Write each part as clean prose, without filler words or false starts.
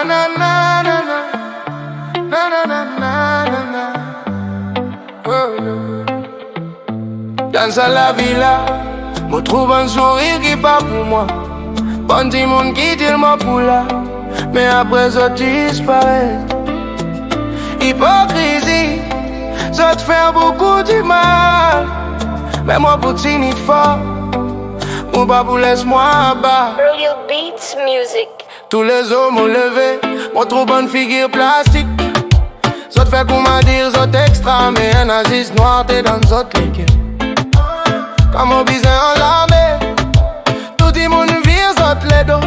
na na na na na. Na na na na na na. Oh, dans la villa, me trouve un sourire qui part pour moi. Bon petit monde qui dit moi pour là, mais après ça disparaît. Hypocrisie, ça te fait beaucoup du mal. Mais moi pour t'y fort, mon babou laisse-moi bas. Real Beats Music. Tous les hommes ont levé, mon trop bonne figure plastique. Ça te fait qu'on m'a dire, ça extra, mais un nazis noir, t'es dans notre ligue. Comme mon baiser en lamé, tout le monde vire, ça te les dos.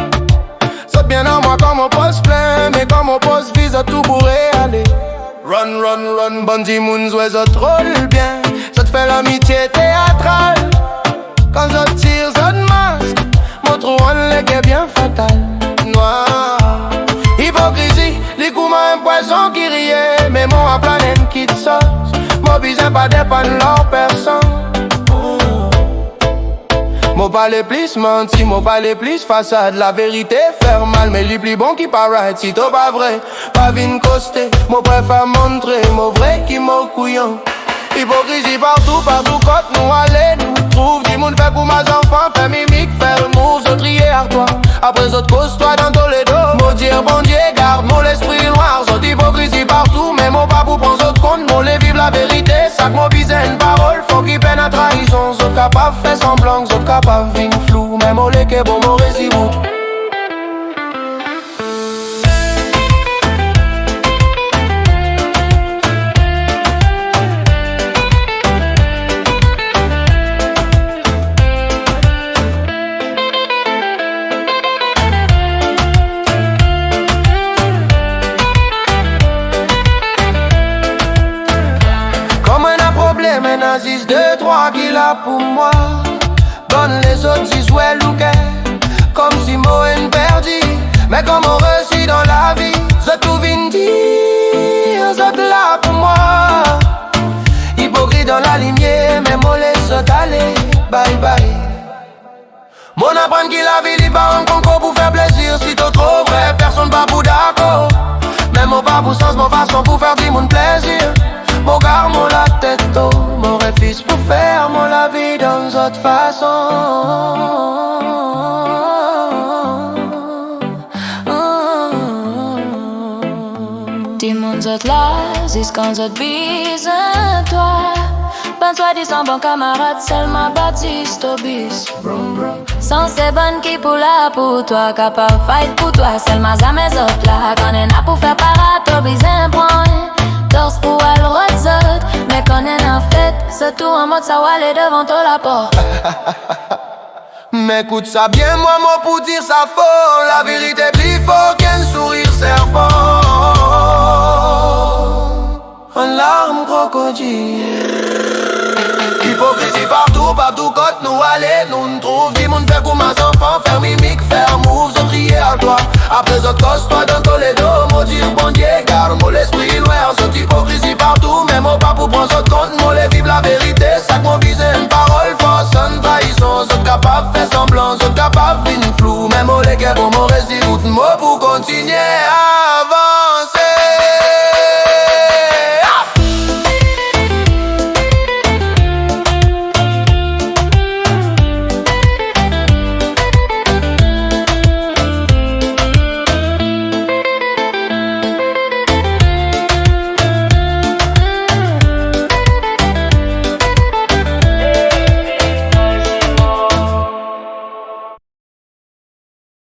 Ça te bien en moi comme on poste plein, mais comme on poste vise, ça tout pourrait aller. Run, run, run, bandit moons, ouais, ça te roule bien. Ça te fait l'amitié théâtrale. Quand ça tire, ça te masque. Mon trou en leg est bien fatal. Noir, hypocrisie, les coups m'a un poison qui riait. Mais mon à planète qui te sauce. Mon bizarre pas dépendre leur personne. Mon parler plus menti, mon parler plus façade. La vérité faire mal, mais les plus bons qui paraît. Si t'as pas vrai, pas vine coster. Mon préfère montrer, mon vrai qui m'en couillon. Hypocrisie partout, partout, quand nous allez, nous trouve. Dis monde fait pour mes enfants, fait mimique, faire move, se trier à toi. Après autres cause toi dans tous les dos. Maudire bon Dieu, garde mon esprit noir. Cette hypocrisie partout, mais mon pas pour prendre autres compte. Mon les vivre la vérité, ça que mon bisaine une parole. Faut qu'il peine à trahison, autres capables fait semblant, autres capables vin flou. Mais mon lait bon, mon résibout. Un Aziz 2, 3 qui l'a pour moi. Bonne les autres disent ouais louquet. Comme si moi une perdu. Mais comme on réussit dans la vie. Je tout vine dire, je là pour moi. Hypocrite dans la lignée. Mais moi les autres aller, bye bye. Mon apprendre qui la vie, il pas un concours pour faire plaisir. Si t'es trop vrai, personne pas pour d'accord. Même mon pas pour sens, mon façon pour faire du monde plaisir. Mon gars, mon la tête haut, mon réfis pour faire mon la vie dans autre façon. Dis mon autres là, c'est quand autres bise toi. Ben toi disant bon camarade, seulement baptiste au bus. Sans ces bonnes qui pour là pour toi, capable fight pour toi, seulement à mes autres là. Quand on a pour faire parato, bise un point. Torse pour aller rosette, mais qu'on est en fête, c'est tout en mode ça va aller devant toi la porte. Mais écoute ça bien, moi pour dire ça faux. La vérité plus fort qu'un sourire serpent. En larmes crocodile. Hypocrisie partout, partout quand nous allons. Nous trouve du monde fait comme mes enfants. Faire mimique, faire move, se trier à toi. Après autres cause toi dans tous les dos. Maudire bon Dieu, garde mon l'esprit noir. Cette hypocrisie partout, mais mon pas pour prendre autre compte. Mon les vivre la vérité, ça que mon bise une parole force, une trahison. Autres capables fait semblant, autres capables vin flou. Mais mon les pour mon résibout, moi pour continuer.